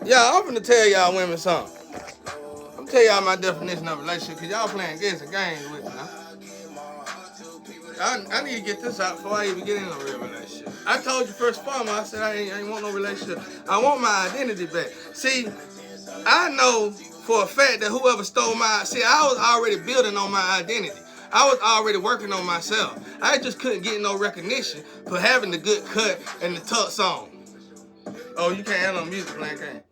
Yeah, I'm finna tell y'all women something. I'm tell y'all my definition of relationship, because y'all playing games and games with me now. I need to get this out before I even get in a real relationship. I told you first farmer, I said I ain't want no relationship. I want my identity back. See, I know for a fact that whoever stole I was already building on my identity. I was already working on myself. I just couldn't get no recognition for having the good cut and the tux on. Oh, you can't have no music playing, can't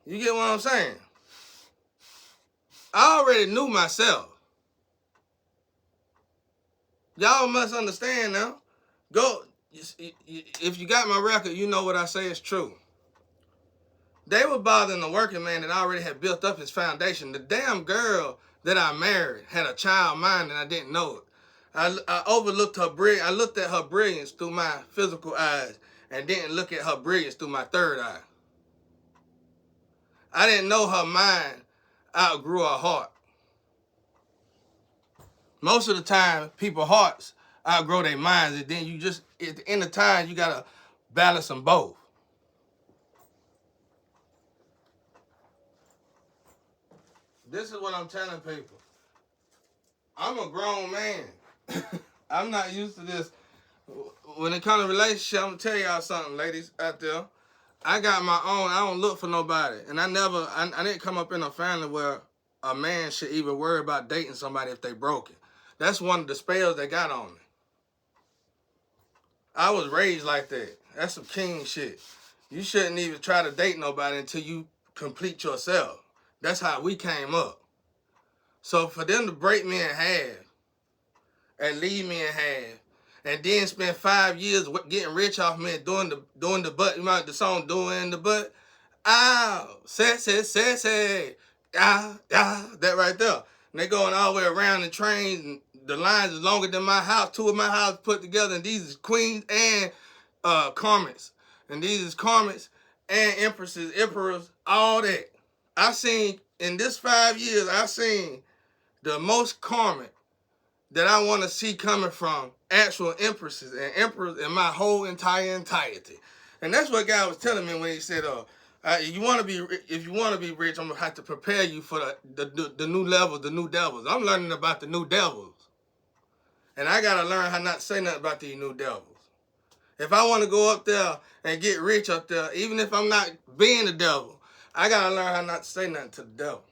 you? Get what I'm saying? I already knew myself. Y'all must understand now. Go, if you got my record, you know what I say is true. They were bothering the working man that already had built up his foundation. The damn girl that I married had a child mind and I didn't know it. I overlooked her brilliance. I looked at her brilliance through my physical eyes and didn't look at her brilliance through my third eye. I didn't know her mind outgrew her heart. Most of the time, people's hearts outgrow their minds, and then you just, at the end of time, you gotta balance them both. This is what I'm telling people. I'm a grown man. I'm not used to this. When it comes to relationship, I'm gonna tell y'all something, ladies out there. I got my own. I don't look for nobody, and I didn't come up in a family where a man should even worry about dating somebody if they broke it. That's one of the spells they got on me. I was raised like that. That's some king shit. You shouldn't even try to date nobody until you complete yourself. That's how we came up. So for them to break me in half and leave me in half, and then spend 5 years getting rich off me and doing the butt, you know the song "Doing the Butt." Ow, sassy, that right there. And they going all the way around the trains, and the lines is longer than my house. Two of my houses put together, and these is queens and karmas, and these is karmas and empresses, emperors, all that. I seen in this 5 years, I seen the most karmic that I want to see coming from actual empresses and emperors in my whole entirety. And that's what God was telling me when he said, you want to be, if you want to be rich, I'm gonna have to prepare you for the new level, the new devils. I'm learning about the new devils, and I gotta learn how not to say nothing about these new devils. If I want to go up there and get rich up there, even if I'm not being the devil, I gotta learn how not to say nothing to the devil.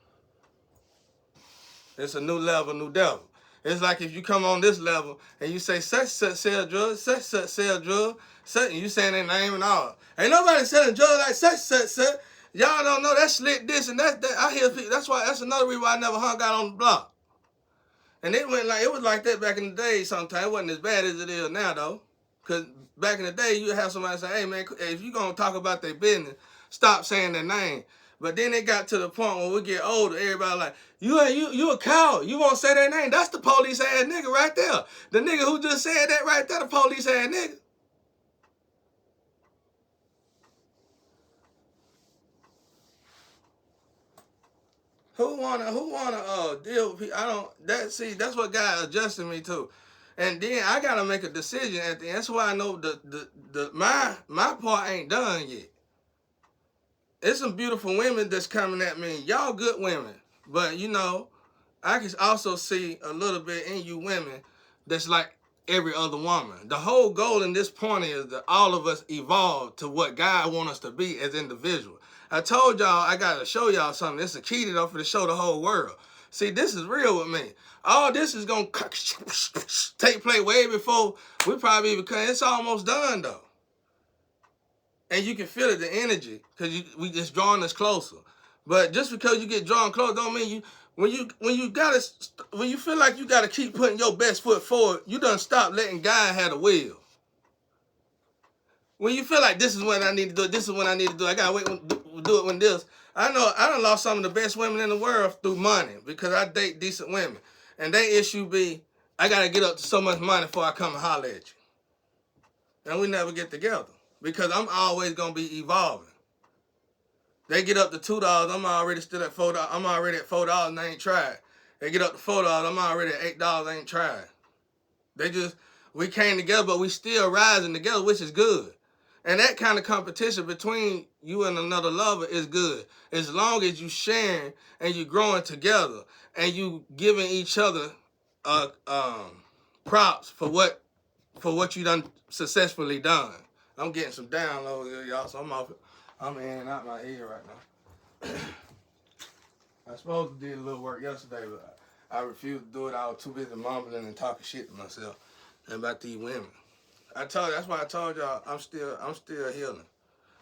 It's a new level, new devil. It's like if you come on this level and you say such sell drugs, such sell drugs, such, and you saying their name and all. Ain't nobody selling drugs like such. Y'all don't know that slick this and that. I hear people. That's another reason why I never hung out on the block. And it was like that back in the day. Sometimes it wasn't as bad as it is now though. Cause back in the day you have somebody say, "Hey man, if you gonna talk about their business, stop saying their name." But then it got to the point when we get older, everybody like, you a coward. You won't say their name. That's the police ass nigga right there. The nigga who just said that right there, the police ass nigga. Who wanna deal with people? That's what God adjusted me to. And then I gotta make a decision at the end. That's why I know my part ain't done yet. There's some beautiful women that's coming at me. Y'all good women. But you know, I can also see a little bit in you women that's like every other woman. The whole goal in this point is that all of us evolve to what God wants us to be as individuals. I told y'all I gotta show y'all something. It's a key to for to show the whole world. See, this is real with me. All this is gonna take place way before we probably even come. It's almost done though. And you can feel it, the energy, because we just drawing us closer. But just because you get drawn close don't mean you when you feel like you gotta keep putting your best foot forward, you done stop letting God have the wheel. When you feel like this is what I need to do, this is what I need to do, I gotta wait do it when this. I know I done lost some of the best women in the world through money because I date decent women. And their issue be, I gotta get up to so much money before I come and holler at you. And we never get together. Because I'm always gonna be evolving. They get up to $2, I'm already still at $4. I'm already at $4 and I ain't tried. They get up to $4, I'm already at $8, I ain't tried. We came together, but we still rising together, which is good. And that kind of competition between you and another lover is good. As long as you sharing and you growing together and you giving each other props for what you done successfully done. I'm getting some downloads here, y'all, so I'm in and out my ear right now. I supposed to do a little work yesterday, but I refused to do it. I was too busy mumbling and talking shit to myself about these women. That's why I told y'all I'm still healing.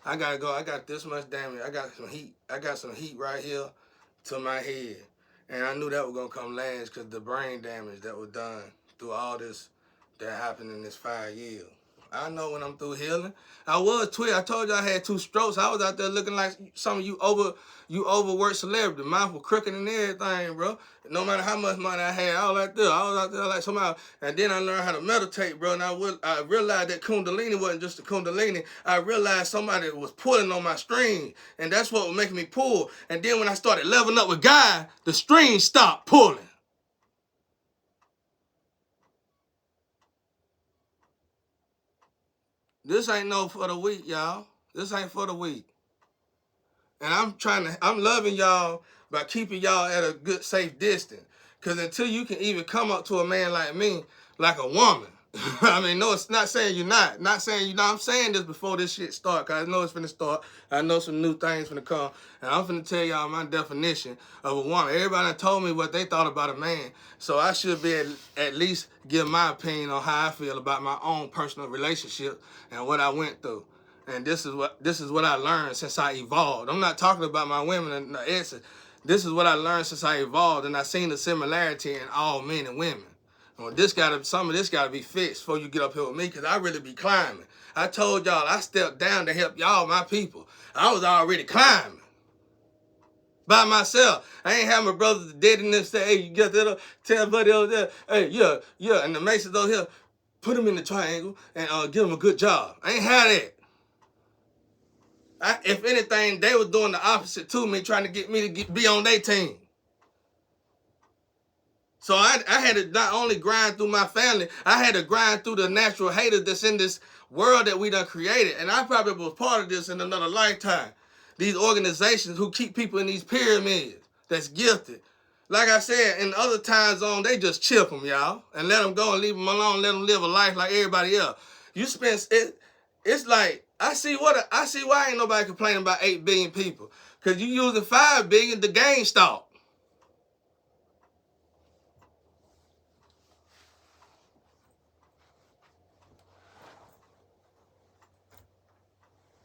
I gotta go. I got this much damage. I got some heat. I got some heat right here to my head. And I knew that was gonna come last because the brain damage that was done through all this that happened in this 5 years. I know when I'm through healing. I was twitch. I told you I had 2 strokes. I was out there looking like some of you overworked celebrity. Mouth was crooked and everything, bro. No matter how much money I had, I was out there like somebody. And then I learned how to meditate, bro. And I realized that Kundalini wasn't just a Kundalini. I realized somebody was pulling on my string. And that's what was making me pull. And then when I started leveling up with God, the string stopped pulling. This ain't no for the weak, y'all. This ain't for the weak. And I'm loving y'all by keeping y'all at a good, safe distance. Because until you can even come up to a man like me, like a woman, I mean, no, it's not saying you're not. Not saying you're not. I'm saying this before this shit start, because I know it's finna start. I know some new things finna come. And I'm finna tell y'all my definition of a woman. Everybody done told me what they thought about a man. So I should be at least give my opinion on how I feel about my own personal relationship and what I went through. And this is what I learned since I evolved. I'm not talking about my women and the exes. This is what I learned since I evolved, and I seen the similarity in all men and women. Well, some of this gotta be fixed before you get up here with me, because I really be climbing. I told y'all I stepped down to help y'all, my people. I was already climbing by myself. I ain't have my brothers dead in this say, hey, you got that up, tell buddy over there, hey, yeah, and the Masons over here, put them in the triangle and give them a good job. I ain't had that. If anything, they were doing the opposite to me, trying to get me to be on their team. So I had to not only grind through my family, I had to grind through the natural haters that's in this world that we done created. And I probably was part of this in another lifetime. These organizations who keep people in these pyramids that's gifted. Like I said, in the other time zone, they just chip them, y'all, and let them go and leave them alone, let them live a life like everybody else. You spend it. It's like I see why ain't nobody complaining about 8 billion people, because you using 5 billion, the game stopped.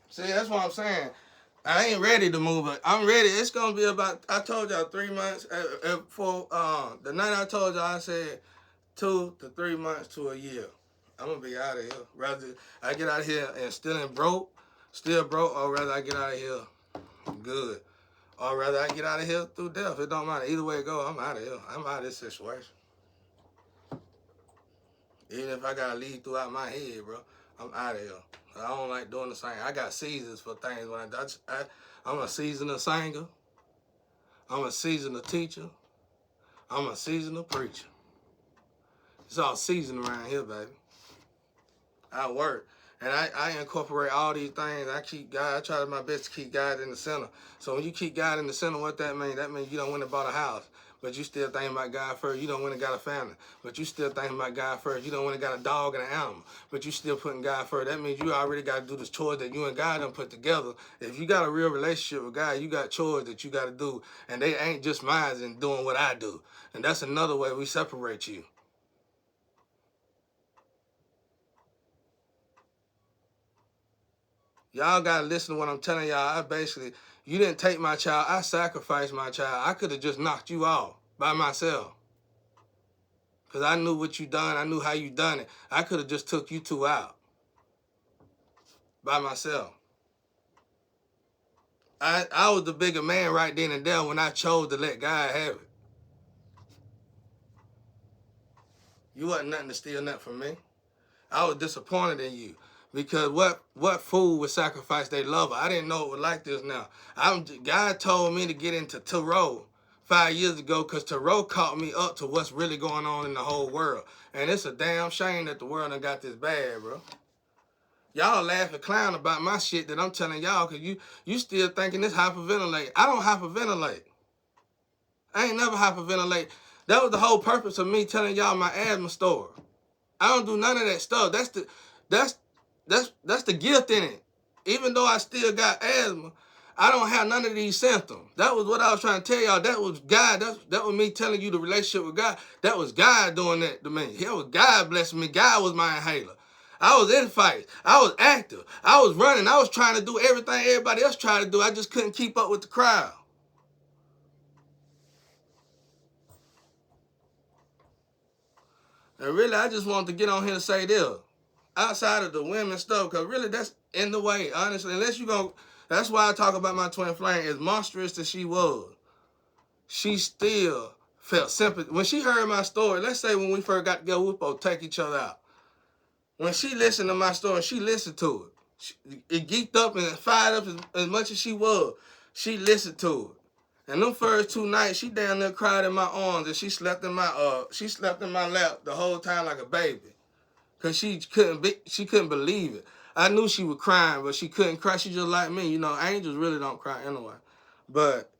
See, that's what I'm saying. I ain't ready to move it. I'm ready. It's gonna be about. I told y'all 3 months. For the night I told y'all, I said 2 to 3 months to a year. I'm gonna be out of here. Rather I get out of here and still broke, or rather I get out of here good, or rather I get out of here through death. It don't matter. Either way it go, I'm out of here. I'm out of this situation. Even if I gotta leave throughout my head, bro, I'm out of here. I don't like doing the same. I got seasons for things. When I'm a seasoned singer. I'm a seasoned teacher. I'm a seasoned preacher. It's all seasoned around here, baby. I work. And I incorporate all these things. I try my best to keep God in the center. So when you keep God in the center, what that means? That means you don't went and bought a house, but you still thinking about God first. You don't went and got a family, but you still thinking about God first. You don't went and got a dog and an animal, but you still putting God first. That means you already got to do this chores that you and God done put together. If you got a real relationship with God, you got chores that you got to do, and they ain't just mine in doing what I do. And that's another way we separate you. Y'all gotta listen to what I'm telling y'all. You didn't take my child. I sacrificed my child. I could have just knocked you off by myself. Because I knew what you done. I knew how you done it. I could have just took you 2 out by myself. I was the bigger man right then and there when I chose to let God have it. You wasn't nothing to steal nothing from me. I was disappointed in you. Because what fool would sacrifice their lover? I didn't know it was like this now. God told me to get into tarot 5 years ago because tarot caught me up to what's really going on in the whole world. And it's a damn shame that the world done got this bad, bro. Y'all laugh and clown about my shit that I'm telling y'all because you still thinking this hyperventilate. I don't hyperventilate. I ain't never hyperventilate. That was the whole purpose of me telling y'all my asthma story. I don't do none of that stuff. That's that's the gift in it. Even though I still got asthma, I don't have none of these symptoms. That was what I was trying to tell y'all. That was God. That was me telling you the relationship with God. That was God doing that to me. It was God blessing me. God was my inhaler. I was in fights. I was active. I was running. I was trying to do everything everybody else tried to do. I just couldn't keep up with the crowd. And really, I just wanted to get on here to say this. Outside of the women stuff, because really that's in the way, honestly. Unless you go, that's why I talk about my twin flame. As monstrous as she was, she still felt sympathy. When she heard my story, let's say when we first got together, we were supposed to take each other out. When she listened to my story, she listened to it. It geeked up and fired up as much as she was. She listened to it. And them first 2 nights, she down there cried in my arms and she slept in my lap the whole time like a baby. Cause she couldn't believe it. I knew she was crying, but she couldn't cry. She just like me, you know. Angels really don't cry anyway. But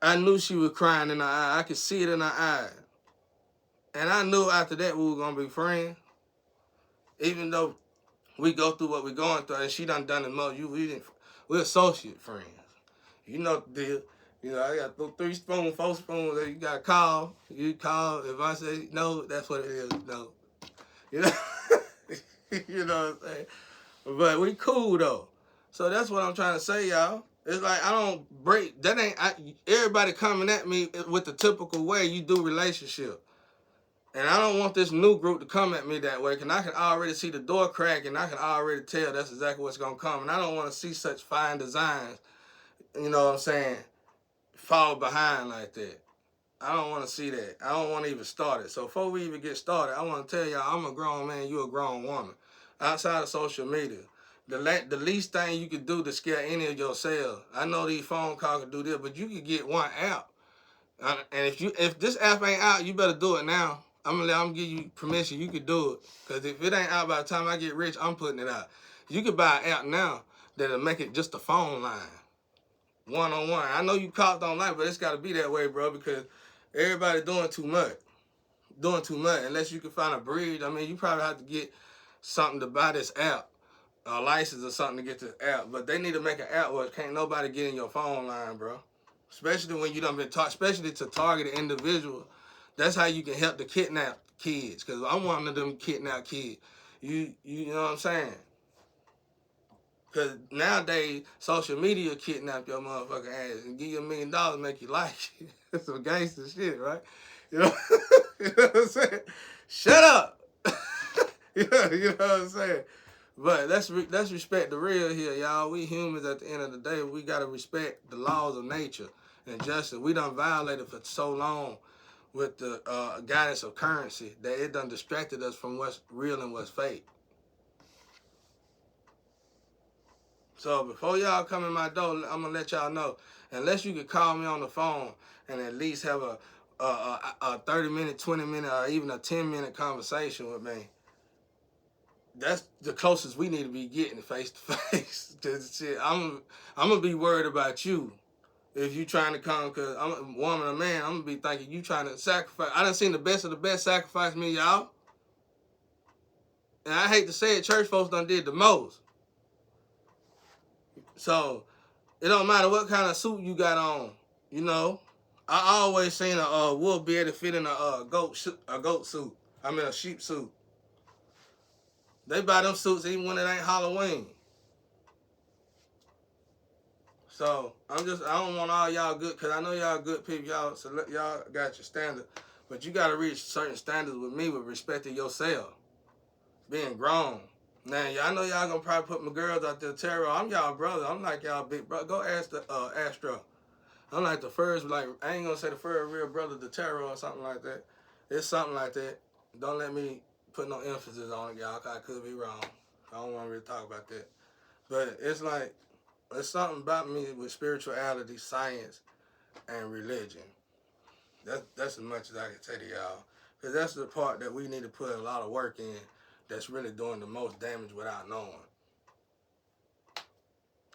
I knew she was crying in her eye. I could see it in her eyes. And I knew after that we were gonna be friends. Even though we go through what we're going through, and she done it most. We're associate friends. You know the deal. You know, I got 3 spoons, 4 spoons that you gotta call. You call. If I say no, that's what it is. No. You know, you know what I'm saying? But we cool though. So that's what I'm trying to say, y'all. It's like I don't break. That ain't everybody coming at me with the typical way you do relationship. And I don't want this new group to come at me that way, because I can already see the door crack and I can already tell that's exactly what's going to come. And I don't want to see such fine designs, you know what I'm saying, fall behind like that. I don't want to see that. I don't want to even start it. So before we even get started, I want to tell y'all I'm a grown man, you a grown woman. Outside of social media, the least thing you could do to scare any of yourselves. I know these phone calls can do this, but you could get one app. And if this app ain't out, you better do it now. I'm give you permission. You could do it. Because if it ain't out by the time I get rich, I'm putting it out. You could buy an app now that'll make it just a phone line. One-on-one. I know you caught don't like, but it's got to be that way, bro, because everybody doing too much. Doing too much. Unless you can find a bridge. I mean, you probably have to get something to buy this app. A license or something to get this app. But they need to make an app where can't nobody get in your phone line, bro. Especially when you done been taught, especially to target an individual. That's how you can help the kidnap kids. Because I'm one of them kidnapped kids. You know what I'm saying? Because nowadays, social media kidnap your motherfucking ass and give you $1 million, make you like it. That's some gangster shit, right? You know, you know what I'm saying? Shut up! you know what I'm saying? But let's respect the real here, y'all. We humans at the end of the day, we got to respect the laws of nature and justice. We done violated for so long with the guidance of currency that it done distracted us from what's real and what's fake. So before y'all come in my door, I'm gonna let y'all know. Unless you could call me on the phone and at least have a 30-minute, 20-minute, or even a 10-minute conversation with me, that's the closest we need to be getting face to face. Cause shit, I'm gonna be worried about you if you trying to come. Cause I'm a woman or man. I'm gonna be thinking you trying to sacrifice. I done seen the best of the best sacrifice me, y'all. And I hate to say it, church folks done did the most. So it don't matter what kind of suit you got on, you know. I always seen a wool beard to fit in a goat suit. I mean a sheep suit. They buy them suits even when it ain't Halloween. So I don't want all y'all good, because I know y'all good people, y'all. So y'all got your standard, but you got to reach certain standards with me with respect to yourself, being grown. Now y'all know y'all gonna probably put my girls out there terror. I'm y'all brother. I'm like y'all big brother. Go ask the Astro. I'm like the first, like I ain't gonna say the first real brother to terror or something like that. It's something like that. Don't let me put no emphasis on it, y'all, 'cause I could be wrong. I don't want to really talk about that. But it's like, there's something about me with spirituality, science, and religion. That's as much as I can say to y'all. Because that's the part that we need to put a lot of work in that's really doing the most damage without knowing.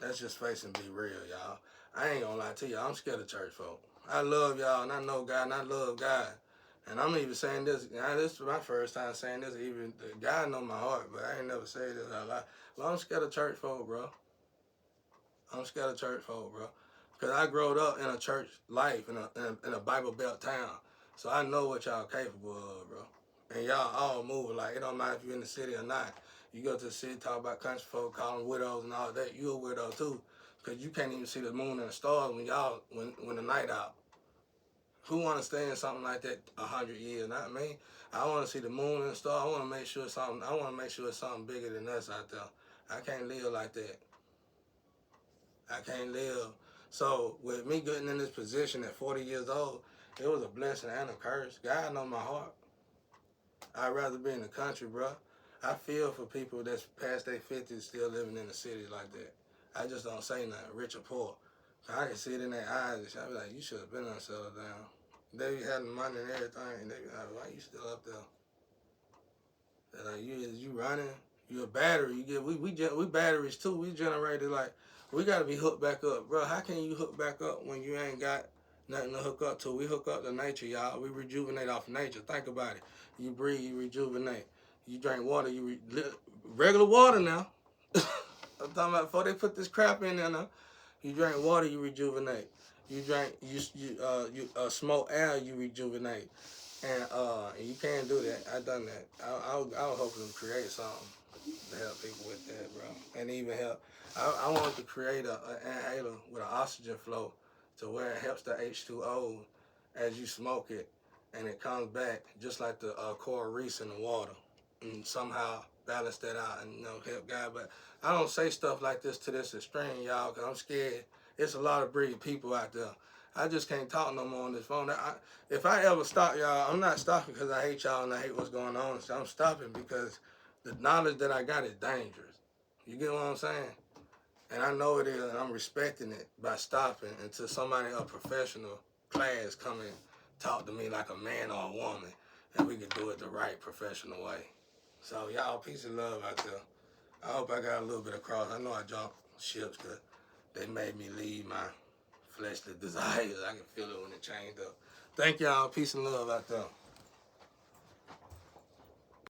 Let's just face and be real, y'all. I ain't gonna lie to y'all. I'm scared of church folk. I love y'all, and I know God, and I love God. And I'm even saying this. Now, this is my first time saying this. Even God know my heart, but I ain't never said this out loud. Well, I'm scared of church folk, bro. I'm scared of church folk, bro. Because I growed up in a church life, in a Bible Belt town. So I know what y'all capable of, bro. And y'all all moving like, it don't matter if you're in the city or not. You go to the city, talk about country folk, call them widows and all that. You a widow too. Because you can't even see the moon and the stars when the night out. Who want to stay in something like that 100 years? Not me. I want to see the moon and the stars. I want to make sure it's something bigger than us out there. I can't live like that. I can't live. So with me getting in this position at 40 years old, it was a blessing and a curse. God know my heart. I'd rather be in the country, bro. I feel for people that's past their 50s still living in the city like that. I just don't say nothing, rich or poor. I can see it in their eyes. I be like, you should have been on settled down. They be having money and everything. And they be like, why you still up there? They're like, you running? You a battery? We batteries too. We generated like we gotta be hooked back up, bro. How can you hook back up when you ain't got nothing to hook up to? We hook up to nature, y'all. We rejuvenate off nature. Think about it. You breathe, you rejuvenate. You drink water, regular water now. I'm talking about before they put this crap in there now. You drink water, you rejuvenate. You smoke air, you rejuvenate. And you can't do that. I done that. I was hoping to create something to help people with that, bro. And even help. I wanted to create an inhaler with an oxygen flow to where it helps the H2O as you smoke it, and it comes back just like the coral reefs in the water, and somehow balance that out and help God. But I don't say stuff like this to this extreme, y'all, because I'm scared. It's a lot of brilliant people out there. I just can't talk no more on this phone. If I ever stop, y'all, I'm not stopping because I hate y'all and I hate what's going on. So I'm stopping because the knowledge that I got is dangerous. You get what I'm saying? And I know it is, and I'm respecting it by stopping until somebody, a professional class, come and talk to me like a man or a woman, and we can do it the right professional way. So y'all, peace and love out there. I hope I got a little bit across. I know I jumped ships because they made me leave my fleshly desires. I can feel it when it changed up. Thank y'all. Peace and love out there.